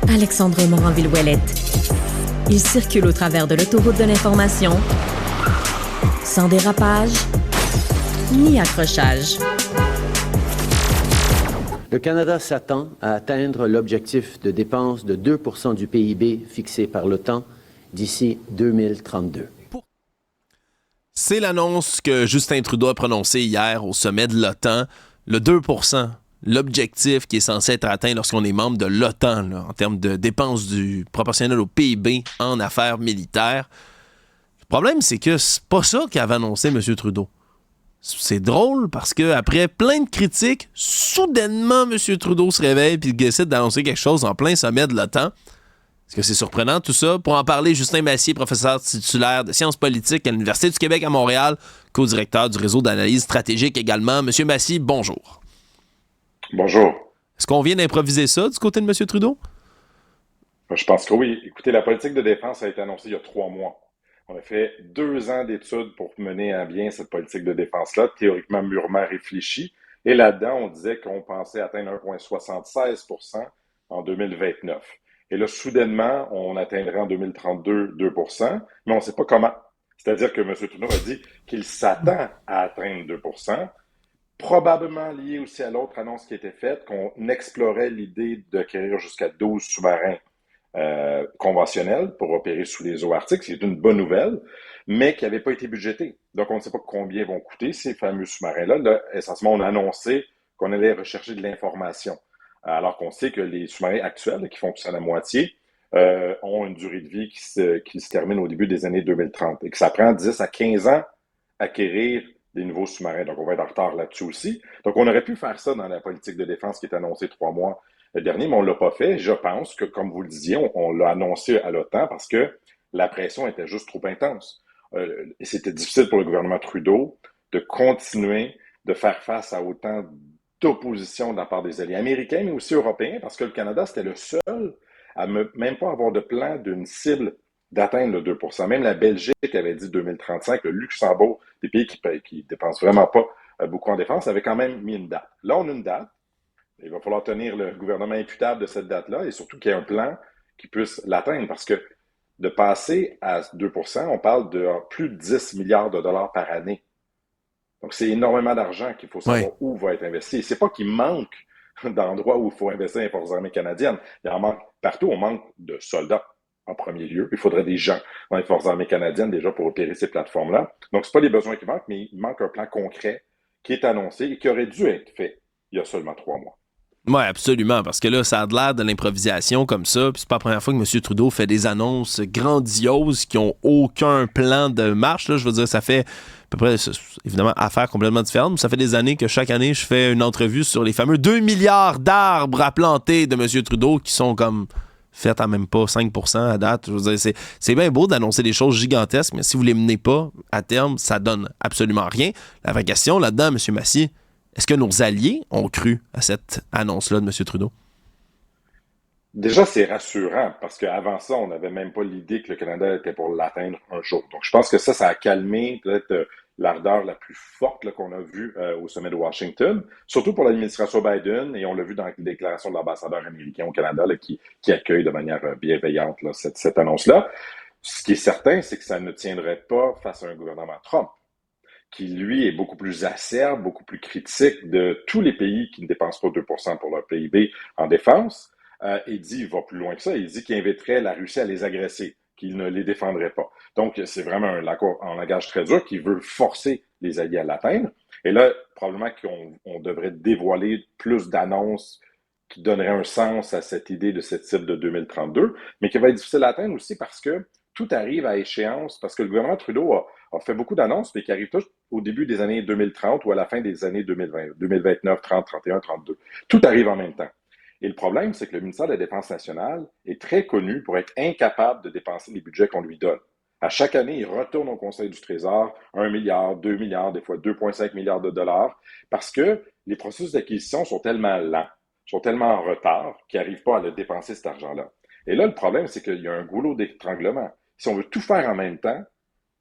Alexandre Morin-Villouellette. Il circule au travers de l'autoroute de l'information, sans dérapage ni accrochage. Le Canada s'attend à atteindre l'objectif de dépense de 2 % du PIB fixé par l'OTAN d'ici 2032. C'est l'annonce que Justin Trudeau a prononcée hier au sommet de l'OTAN. Le 2 %, l'objectif qui est censé être atteint lorsqu'on est membre de l'OTAN, là, en termes de dépenses proportionnelles au PIB en affaires militaires. Le problème, c'est que c'est pas ça qu'avait annoncé M. Trudeau. C'est drôle parce qu'après plein de critiques, soudainement, M. Trudeau se réveille et il décide d'annoncer quelque chose en plein sommet de l'OTAN. Est-ce que c'est surprenant tout ça? Pour en parler, Justin Massier, professeur titulaire de sciences politiques à l'Université du Québec à Montréal, co-directeur du réseau d'analyse stratégique également. Monsieur Massier, bonjour. Bonjour. Est-ce qu'on vient d'improviser ça du côté de M. Trudeau? Je pense que oui. Écoutez, la politique de défense a été annoncée il y a 3 mois. On a fait 2 ans d'études pour mener à bien cette politique de défense-là, théoriquement mûrement réfléchie. Et là-dedans, on disait qu'on pensait atteindre 1,76 % en 2029. Et là, soudainement, on atteindrait en 2032 2 %, mais on ne sait pas comment. C'est-à-dire que M. Trudeau a dit qu'il s'attend à atteindre 2 %, probablement lié aussi à l'autre annonce qui était faite, qu'on explorait l'idée d'acquérir jusqu'à 12 sous-marins conventionnels pour opérer sous les eaux arctiques, c'est une bonne nouvelle, mais qui n'avait pas été budgété. Donc, on ne sait pas combien vont coûter ces fameux sous-marins-là. Là, essentiellement, on a annoncé qu'on allait rechercher de l'information, alors qu'on sait que les sous-marins actuels, qui fonctionnent à moitié, ont une durée de vie qui se termine au début des années 2030 et que ça prend 10 à 15 ans à acquérir des nouveaux sous-marins. Donc, on va être en retard là-dessus aussi. Donc, on aurait pu faire ça dans la politique de défense qui est annoncée 3 mois dernier, mais on ne l'a pas fait. Je pense que, comme vous le disiez, on l'a annoncé à l'OTAN parce que la pression était juste trop intense. Et c'était difficile pour le gouvernement Trudeau de continuer de faire face à autant d'opposition de la part des alliés américains, mais aussi européens, parce que le Canada, c'était le seul à même pas avoir de plan d'une cible d'atteindre le 2 %. Même la Belgique avait dit 2035, le Luxembourg, des pays qui dépensent vraiment pas beaucoup en défense, avait quand même mis une date. Là, on a une date. Il va falloir tenir le gouvernement imputable de cette date-là et surtout qu'il y ait un plan qui puisse l'atteindre parce que de passer à 2 %, on parle de plus de 10 milliards de dollars par année. Donc, c'est énormément d'argent qu'il faut savoir où va être investi. C'est pas qu'il manque d'endroits où il faut investir dans les forces armées canadiennes. Il en manque partout. On manque de soldats en premier lieu. Il faudrait des gens dans les forces armées canadiennes déjà pour opérer ces plateformes-là. Donc, c'est pas les besoins qui manquent, mais il manque un plan concret qui est annoncé et qui aurait dû être fait il y a seulement 3 mois. Oui, absolument, parce que là, ça a l'air de l'improvisation comme ça, puis c'est pas la première fois que M. Trudeau fait des annonces grandioses qui ont aucun plan de marche, là. Je veux dire, ça fait à peu près, évidemment, affaires complètement différentes, mais ça fait des années que chaque année, je fais une entrevue sur les fameux 2 milliards d'arbres à planter de M. Trudeau qui sont comme faits à même pas 5 % à date. Je veux dire, c'est bien beau d'annoncer des choses gigantesques, mais si vous les menez pas à terme, ça donne absolument rien. La vraie question là-dedans, M. Massier, est-ce que nos alliés ont cru à cette annonce-là de M. Trudeau? Déjà, c'est rassurant parce qu'avant ça, on n'avait même pas l'idée que le Canada était pour l'atteindre un jour. Donc, je pense que ça a calmé peut-être l'ardeur la plus forte là, qu'on a vue au sommet de Washington, surtout pour l'administration Biden, et on l'a vu dans les déclarations de l'ambassadeur américain au Canada là, qui accueille de manière bienveillante là, cette annonce-là. Ce qui est certain, c'est que ça ne tiendrait pas face à un gouvernement Trump, qui, lui, est beaucoup plus acerbe, beaucoup plus critique de tous les pays qui ne dépensent pas 2 % pour leur PIB en défense. Il va plus loin que ça. Il dit qu'il inviterait la Russie à les agresser, qu'il ne les défendrait pas. Donc, c'est vraiment un langage très dur qui veut forcer les alliés à l'atteindre. Et là, probablement qu'on devrait dévoiler plus d'annonces qui donneraient un sens à cette idée de cette cible de 2032, mais qui va être difficile à atteindre aussi parce que tout arrive à échéance, parce que le gouvernement Trudeau a fait beaucoup d'annonces, mais qui arrivent tous au début des années 2030 ou à la fin des années 2020, 2029, 30, 31, 32. Tout arrive en même temps. Et le problème, c'est que le ministère de la Défense nationale est très connu pour être incapable de dépenser les budgets qu'on lui donne. À chaque année, il retourne au Conseil du Trésor 1 milliard, 2 milliards, des fois 2,5 milliards de dollars, parce que les processus d'acquisition sont tellement lents, sont tellement en retard, qu'ils n'arrivent pas à le dépenser, cet argent-là. Et là, le problème, c'est qu'il y a un goulot d'étranglement. Si on veut tout faire en même temps,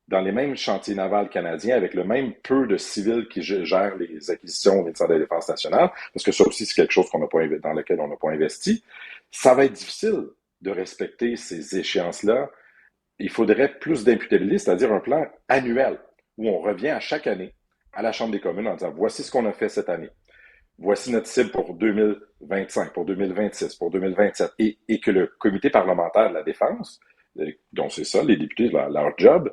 dans les mêmes chantiers navals canadiens, avec le même peu de civils qui gèrent les acquisitions au ministère de la Défense nationale, parce que ça aussi, c'est quelque chose dans lequel on n'a pas investi, Ça va être difficile de respecter ces échéances-là. Il faudrait plus d'imputabilité, c'est-à-dire un plan annuel où on revient à chaque année à la Chambre des communes en disant voici ce qu'on a fait cette année. Voici notre cible pour 2025, pour 2026, pour 2027. Et que le comité parlementaire de la défense, dont c'est ça, les députés, leur job,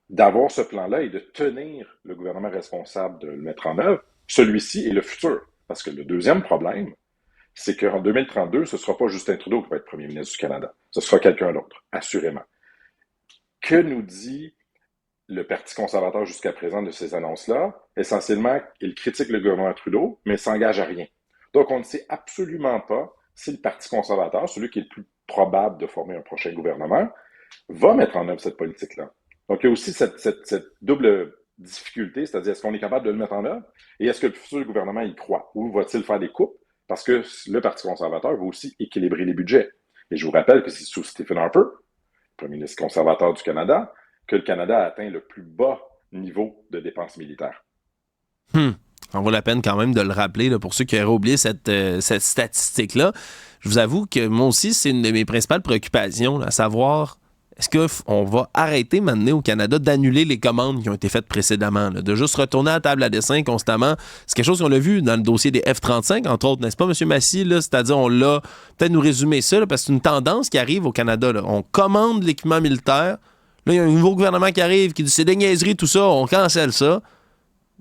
d'avoir ce plan-là et de tenir le gouvernement responsable de le mettre en œuvre, celui-ci et le futur. Parce que le deuxième problème, c'est qu'en 2032, ce ne sera pas Justin Trudeau qui va être premier ministre du Canada. Ce sera quelqu'un d'autre, assurément. Que nous dit le Parti conservateur jusqu'à présent de ces annonces-là? Essentiellement, il critique le gouvernement Trudeau, mais ne s'engage à rien. Donc, on ne sait absolument pas si le Parti conservateur, celui qui est le plus probable de former un prochain gouvernement, va mettre en œuvre cette politique-là. Donc, il y a aussi cette double difficulté, c'est-à-dire est-ce qu'on est capable de le mettre en œuvre et est-ce que le futur gouvernement y croit ou va-t-il faire des coupes? Parce que le Parti conservateur va aussi équilibrer les budgets. Et je vous rappelle que c'est sous Stephen Harper, premier ministre conservateur du Canada, que le Canada a atteint le plus bas niveau de dépenses militaires. Ça vaut la peine quand même de le rappeler là, pour ceux qui auraient oublié cette statistique-là. Je vous avoue que moi aussi, c'est une de mes principales préoccupations, là, à savoir est-ce qu'on va arrêter maintenant au Canada d'annuler les commandes qui ont été faites précédemment, là, de juste retourner à la table à dessin constamment. C'est quelque chose qu'on a vu dans le dossier des F-35, entre autres, n'est-ce pas, M. Massy? Là? C'est-à-dire, on l'a peut-être nous résumer ça, là, parce que c'est une tendance qui arrive au Canada. Là. On commande l'équipement militaire. Là, il y a un nouveau gouvernement qui arrive, qui dit c'est des niaiseries, tout ça, on cancelle ça.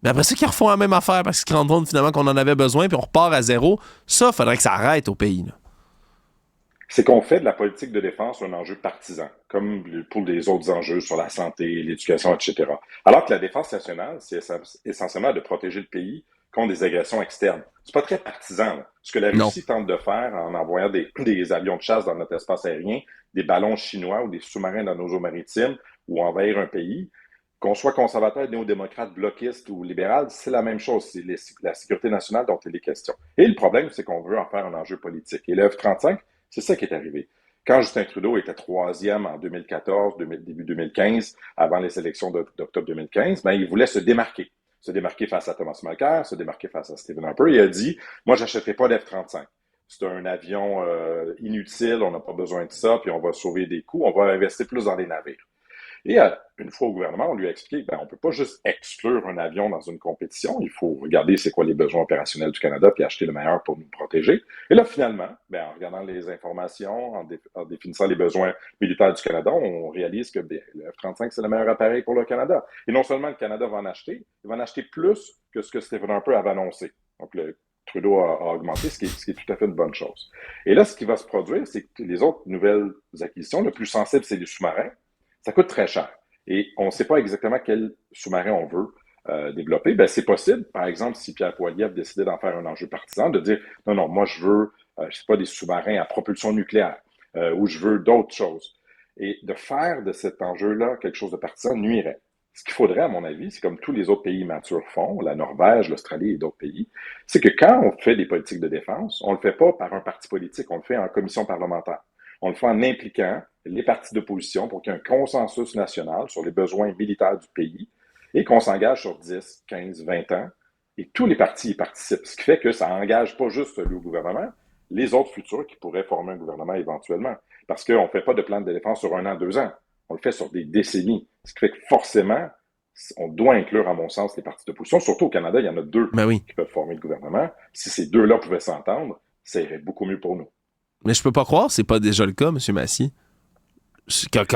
Mais après ça, qu'ils refont la même affaire parce qu'ils se rendent compte finalement qu'on en avait besoin, puis on repart à zéro. Ça, il faudrait que ça arrête au pays. Là. C'est qu'on fait de la politique de défense un enjeu partisan, comme pour les autres enjeux sur la santé, l'éducation, etc. Alors que la défense nationale, c'est essentiellement de protéger le pays contre des agressions externes. C'est pas très partisan. Là. Ce que la Russie tente de faire en envoyant des avions de chasse dans notre espace aérien, des ballons chinois ou des sous-marins dans nos eaux maritimes ou envahir un pays, qu'on soit conservateur, néo-démocrate, bloquiste ou libéral, c'est la même chose. C'est la sécurité nationale dont il est question. Et le problème, c'est qu'on veut en faire un enjeu politique. Et le F-35, c'est ça qui est arrivé. Quand Justin Trudeau était troisième en 2014, début 2015, avant les élections d'octobre 2015, ben, il voulait se démarquer face à Thomas Mulcair, se démarquer face à Stephen Harper. Il a dit, moi, j'achèterai pas d'F-35. C'est un avion inutile, on n'a pas besoin de ça, puis on va sauver des coûts, on va investir plus dans les navires. Et une fois au gouvernement, on lui a expliqué on ne peut pas juste exclure un avion dans une compétition. Il faut regarder c'est quoi les besoins opérationnels du Canada puis acheter le meilleur pour nous protéger. Et là, finalement, en regardant les informations, en définissant les besoins militaires du Canada, on réalise que le F-35, c'est le meilleur appareil pour le Canada. Et non seulement le Canada va en acheter, il va en acheter plus que ce que Stephen Harper avait annoncé. Donc, Trudeau a augmenté, ce qui est tout à fait une bonne chose. Et là, ce qui va se produire, c'est que les autres nouvelles acquisitions, le plus sensible, c'est les sous-marins. Ça coûte très cher. Et on ne sait pas exactement quel sous-marin on veut développer. Ben, c'est possible, par exemple, si Pierre Poilievre décidait d'en faire un enjeu partisan, de dire non, moi je veux, je sais pas, des sous-marins à propulsion nucléaire ou je veux d'autres choses. Et de faire de cet enjeu-là quelque chose de partisan nuirait. Ce qu'il faudrait, à mon avis, c'est comme tous les autres pays matures font, la Norvège, l'Australie et d'autres pays, c'est que quand on fait des politiques de défense, on ne le fait pas par un parti politique, on le fait en commission parlementaire. On le fait en impliquant les partis d'opposition pour qu'il y ait un consensus national sur les besoins militaires du pays et qu'on s'engage sur 10, 15, 20 ans. Et tous les partis y participent, ce qui fait que ça engage pas juste le gouvernement, les autres futurs qui pourraient former un gouvernement éventuellement. Parce qu'on ne fait pas de plan de défense sur 1 an, 2 ans. On le fait sur des décennies. Ce qui fait que forcément, on doit inclure, à mon sens, les partis d'opposition. Surtout au Canada, il y en a 2 qui peuvent former le gouvernement. Si ces 2-là pouvaient s'entendre, ça irait beaucoup mieux pour nous. Mais je peux pas croire que c'est pas déjà le cas, M. Massy.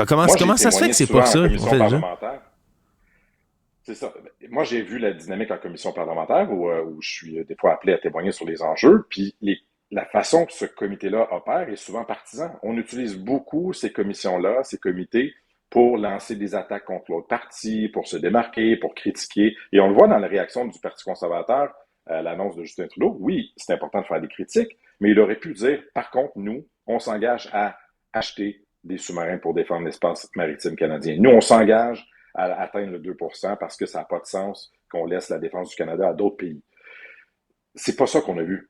Comment ça se fait que c'est pas ça? C'est ça. Moi, j'ai vu la dynamique en commission parlementaire où je suis des fois appelé à témoigner sur les enjeux. Puis la façon que ce comité-là opère est souvent partisan. On utilise beaucoup ces commissions-là, ces comités, pour lancer des attaques contre l'autre parti, pour se démarquer, pour critiquer. Et on le voit dans la réaction du Parti conservateur à l'annonce de Justin Trudeau. Oui, c'est important de faire des critiques, mais il aurait pu dire, par contre, nous, on s'engage à acheter des sous-marins pour défendre l'espace maritime canadien. Nous, on s'engage à atteindre le 2% parce que ça n'a pas de sens qu'on laisse la défense du Canada à d'autres pays. C'est pas ça qu'on a vu.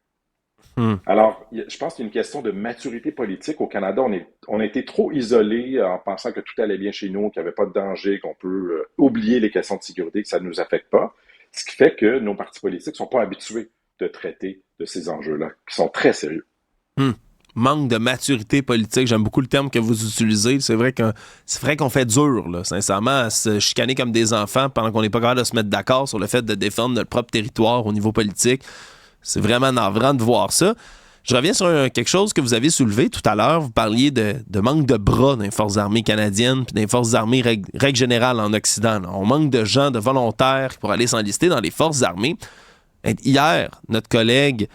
Alors, je pense qu'il y a une question de maturité politique. Au Canada, on a été trop isolés en pensant que tout allait bien chez nous, qu'il n'y avait pas de danger, qu'on peut oublier les questions de sécurité, que ça ne nous affecte pas. Ce qui fait que nos partis politiques ne sont pas habitués de traiter de ces enjeux-là, qui sont très sérieux. manque de maturité politique. J'aime beaucoup le terme que vous utilisez. C'est vrai qu'on fait dur, là, sincèrement, à se chicaner comme des enfants pendant qu'on n'est pas capable de se mettre d'accord sur le fait de défendre notre propre territoire au niveau politique. C'est vraiment navrant de voir ça. Je reviens sur quelque chose que vous avez soulevé tout à l'heure. Vous parliez de manque de bras dans les forces armées canadiennes puis dans les forces armées règle générale en Occident. Là. On manque de gens, de volontaires pour aller s'enlister dans les forces armées. Hier, notre collègue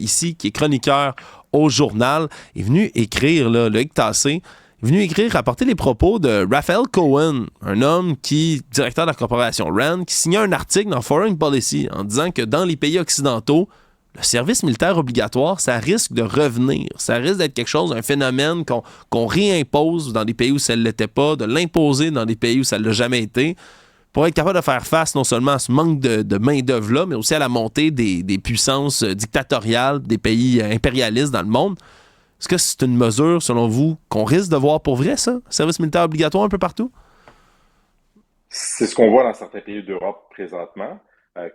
ici, qui est chroniqueur au journal, est venu écrire, là, Loïc Tassé, est venu écrire, rapporter les propos de Raphael Cohen, un homme directeur de la corporation RAND, qui signait un article dans Foreign Policy en disant que dans les pays occidentaux, le service militaire obligatoire, ça risque de revenir. Ça risque d'être quelque chose, un phénomène qu'on réimpose dans des pays où ça ne l'était pas, de l'imposer dans des pays où ça ne l'a jamais été, pour être capable de faire face non seulement à ce manque de main-d'œuvre-là, mais aussi à la montée des puissances dictatoriales, des pays impérialistes dans le monde. Est-ce que c'est une mesure, selon vous, qu'on risque de voir pour vrai, ça? Service militaire obligatoire un peu partout? C'est ce qu'on voit dans certains pays d'Europe présentement,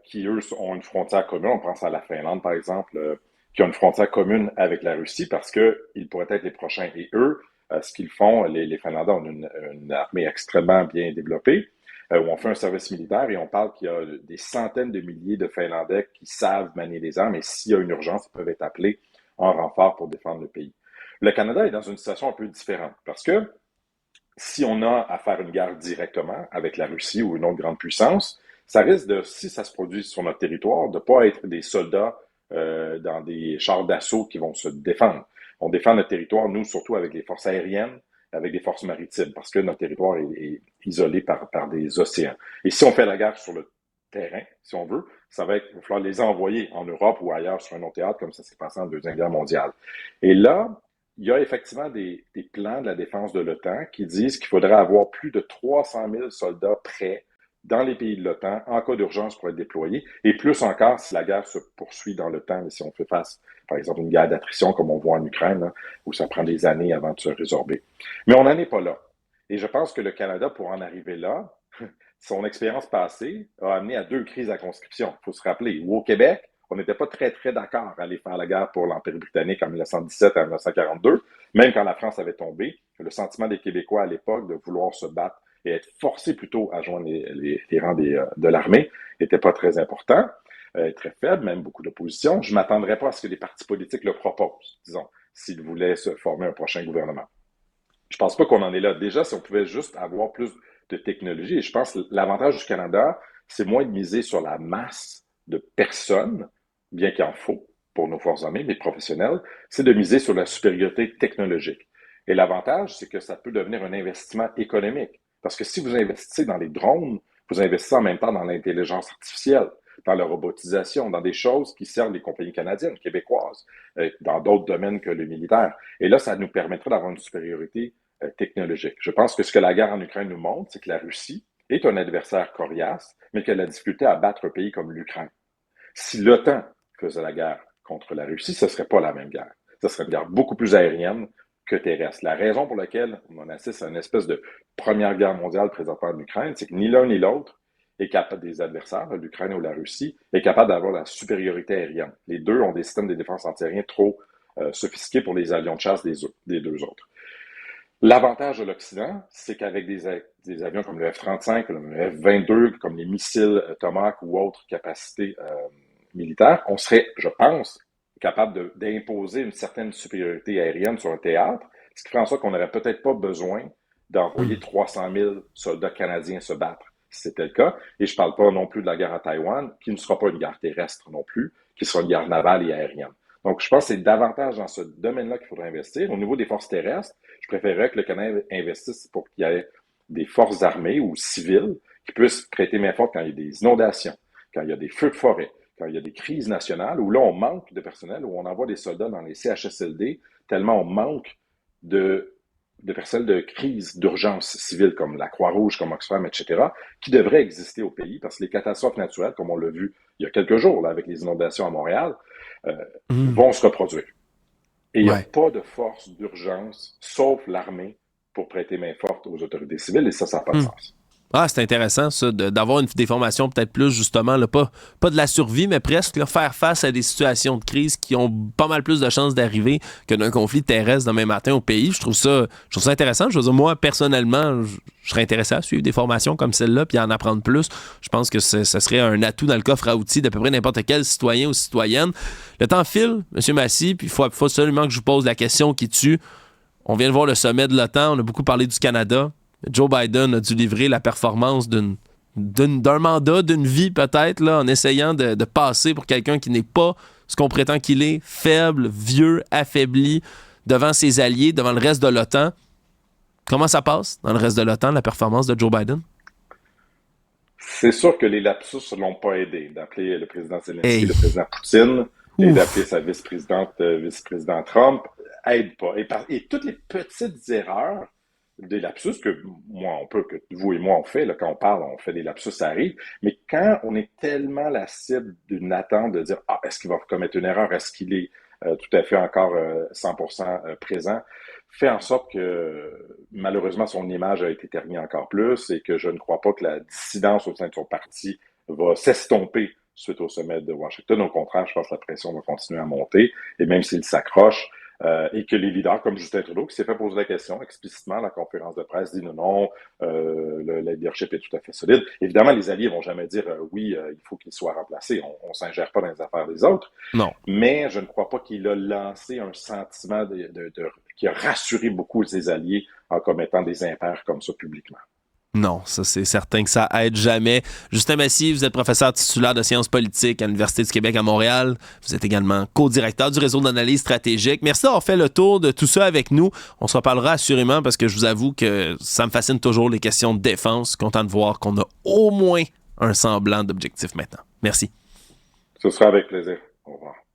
qui, eux, ont une frontière commune. On pense à la Finlande, par exemple, qui a une frontière commune avec la Russie parce qu'ils pourraient être les prochains. Et eux, ce qu'ils font, les Finlandais ont une armée extrêmement bien développée, où on fait un service militaire et on parle qu'il y a des centaines de milliers de Finlandais qui savent manier les armes et s'il y a une urgence, ils peuvent être appelés en renfort pour défendre le pays. Le Canada est dans une situation un peu différente parce que si on a à faire une guerre directement avec la Russie ou une autre grande puissance, ça risque de, si ça se produit sur notre territoire, de ne pas être des soldats dans des chars d'assaut qui vont se défendre. On défend notre territoire, nous, surtout avec les forces aériennes, avec des forces maritimes, parce que notre territoire est isolé par des océans. Et si on fait la guerre sur le terrain, si on veut, il va falloir les envoyer en Europe ou ailleurs sur un autre théâtre, comme ça s'est passé en Deuxième Guerre mondiale. Et là, il y a effectivement des plans de la défense de l'OTAN qui disent qu'il faudrait avoir plus de 300 000 soldats prêts dans les pays de l'OTAN en cas d'urgence pour être déployés, et plus encore si la guerre se poursuit dans le temps, et si on fait face, par exemple, à une guerre d'attrition comme on voit en Ukraine, là, où ça prend des années avant de se résorber. Mais on n'en est pas là. Et je pense que le Canada, pour en arriver là, son expérience passée a amené à 2 crises à conscription. Il faut se rappeler, où au Québec, on n'était pas très, très d'accord à aller faire la guerre pour l'Empire britannique en 1917 à 1942, même quand la France avait tombé. Le sentiment des Québécois à l'époque de vouloir se battre et être forcés plutôt à joindre les rangs de l'armée n'était pas très important, très faible, même beaucoup d'opposition. Je ne m'attendrais pas à ce que les partis politiques le proposent, disons, s'ils voulaient se former un prochain gouvernement. Je pense pas qu'on en est là. Déjà, si on pouvait juste avoir plus de technologie, et je pense que l'avantage du Canada, c'est moins de miser sur la masse de personnes, bien qu'il en faut pour nos forces armées, mais professionnelles, c'est de miser sur la supériorité technologique. Et l'avantage, c'est que ça peut devenir un investissement économique. Parce que si vous investissez dans les drones, vous investissez en même temps dans l'intelligence artificielle, dans la robotisation, dans des choses qui servent les compagnies canadiennes, québécoises, dans d'autres domaines que le militaire. Et là, ça nous permettrait d'avoir une supériorité technologique. Je pense que ce que la guerre en Ukraine nous montre, c'est que la Russie est un adversaire coriace, mais qu'elle a la difficulté à battre un pays comme l'Ukraine. Si l'OTAN faisait la guerre contre la Russie, ce ne serait pas la même guerre. Ce serait une guerre beaucoup plus aérienne que terrestre. La raison pour laquelle on assiste à une espèce de première guerre mondiale présentement en Ukraine, c'est que ni l'un ni l'autre est capable, des adversaires, l'Ukraine ou la Russie, est capable d'avoir la supériorité aérienne. Les deux ont des systèmes de défense antiaériens trop sophistiqués pour les avions de chasse des deux autres. L'avantage de l'Occident, c'est qu'avec des avions comme le F-35, comme le F-22, comme les missiles Tomahawk ou autres capacités militaires, on serait, je pense, capable d'imposer une certaine supériorité aérienne sur un théâtre, ce qui ferait en sorte qu'on n'aurait peut-être pas besoin d'envoyer 300 000 soldats canadiens se battre, si c'était le cas. Et je ne parle pas non plus de la guerre à Taïwan, qui ne sera pas une guerre terrestre non plus, qui sera une guerre navale et aérienne. Donc, je pense que c'est davantage dans ce domaine-là qu'il faudrait investir. Au niveau des forces terrestres, je préférerais que le Canada investisse pour qu'il y ait des forces armées ou civiles qui puissent prêter main forte quand il y a des inondations, quand il y a des feux de forêt, quand il y a des crises nationales, où là, on manque de personnel, où on envoie des soldats dans les CHSLD, tellement on manque de personnel de crise, d'urgence civile, comme la Croix-Rouge, comme Oxfam, etc., qui devraient exister au pays, parce que les catastrophes naturelles, comme on l'a vu il y a quelques jours, là, avec les inondations à Montréal, vont se reproduire. Et il n'y a pas de force d'urgence, sauf l'armée, pour prêter main forte aux autorités civiles, et ça n'a pas de sens. Ah, c'est intéressant, ça, d'avoir des formations peut-être plus, justement, là, pas de la survie, mais presque là, faire face à des situations de crise qui ont pas mal plus de chances d'arriver que d'un conflit terrestre demain matin au pays. Je trouve ça intéressant. Je veux dire, moi, personnellement, je serais intéressé à suivre des formations comme celle-là puis à en apprendre plus. Je pense que ce serait un atout dans le coffre à outils d'à peu près n'importe quel citoyen ou citoyenne. Le temps file, M. Massy, puis il faut absolument que je vous pose la question qui tue. On vient de voir le sommet de l'OTAN, on a beaucoup parlé du Canada. Joe Biden a dû livrer la performance d'un mandat, d'une vie peut-être, là, en essayant de passer pour quelqu'un qui n'est pas ce qu'on prétend qu'il est, faible, vieux, affaibli, devant ses alliés, devant le reste de l'OTAN. Comment ça passe dans le reste de l'OTAN, la performance de Joe Biden? C'est sûr que les lapsus ne l'ont pas aidé. D'appeler le président Zelensky le président Poutine et d'appeler sa vice-président Trump aide pas. Et toutes les petites erreurs, des lapsus que vous et moi on fait, là, quand on parle, on fait des lapsus, ça arrive, mais quand on est tellement la cible d'une attente de dire « Ah, est-ce qu'il va commettre une erreur? Est-ce qu'il est tout à fait encore 100% présent? » fait en sorte que malheureusement son image a été ternie encore plus et que je ne crois pas que la dissidence au sein de son parti va s'estomper suite au sommet de Washington. Au contraire, je pense que la pression va continuer à monter et même s'il s'accroche, et que les leaders comme Justin Trudeau, qui s'est fait poser la question explicitement à la conférence de presse, dit non, le leadership est tout à fait solide. Évidemment, les alliés vont jamais dire oui, il faut qu'il soit remplacé. On ne s'ingère pas dans les affaires des autres. Non. Mais je ne crois pas qu'il a lancé un sentiment qui a rassuré beaucoup ses alliés en commettant des impairs comme ça publiquement. Non, ça c'est certain que ça aide jamais. Justin Massy, vous êtes professeur titulaire de sciences politiques à l'Université du Québec à Montréal. Vous êtes également co-directeur du réseau d'analyse stratégique. Merci d'avoir fait le tour de tout ça avec nous. On se reparlera assurément parce que je vous avoue que ça me fascine toujours les questions de défense. Content de voir qu'on a au moins un semblant d'objectif maintenant. Merci. Ce sera avec plaisir. Au revoir.